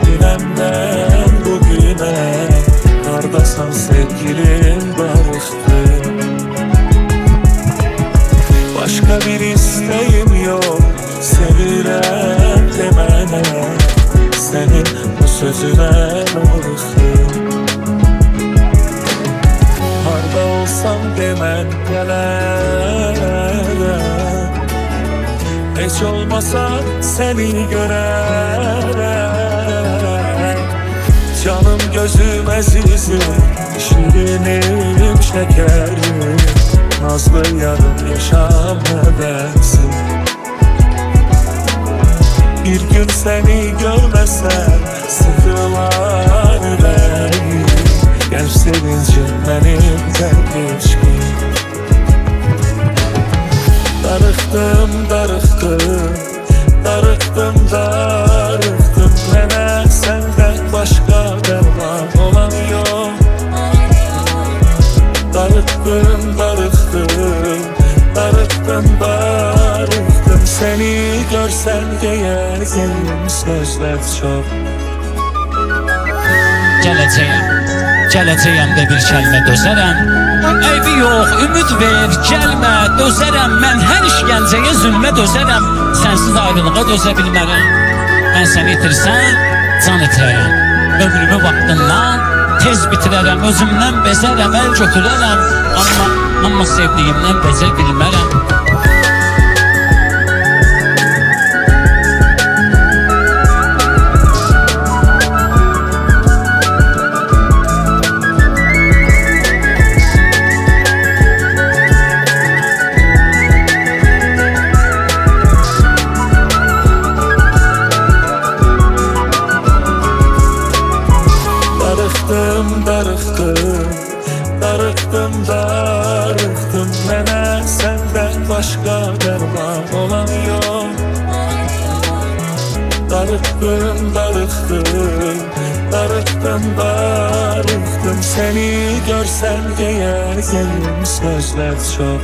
Dünəndən bugünə hardasan sevgilim barışdı. Başka bir isteğim yok, sevirəm demənə, senin bu sözüne doğrusun. Harda olsam demən gələrəm, hiç olmasa seni görərəm. Canım gözüm əzizim, şirinim şekerim, nazlı yarım yaşam nedensin. Bir gün seni görmesem sıkılar yüreğim, genç sevincim benim tek ilişkim. Darıxdım, darıxdım, darıxdım, darıxdım. Mənə səndən başqa dərman olan yox. Darıxdım, darıxdım, darıxdım, darıxdım. Seni görsen deyəcəyim sözlər çox. Gələcəyəm də bir kəlmə dözərəm. Eybi yox, ümid ver, gəlmə, dözərəm. Mən hər işgəncəyə, zülmə dözərəm. Sənsiz ayrılığa dözə bilmərəm. Mən səni itirsəm, can itirərəm. Ömrümü vaxtından tez bitirərəm. Özümdən bezərəm, əl götürərəm. Amma sevdiyimdən bezə bilmərəm. Darıxdım, darıxdım, darıxdım. Mənə səndən başqa dərman olan yox. Darıxdım, darıxdım, darıxdım, darıxdım. Seni görsən deyəcəyim sözlər çox.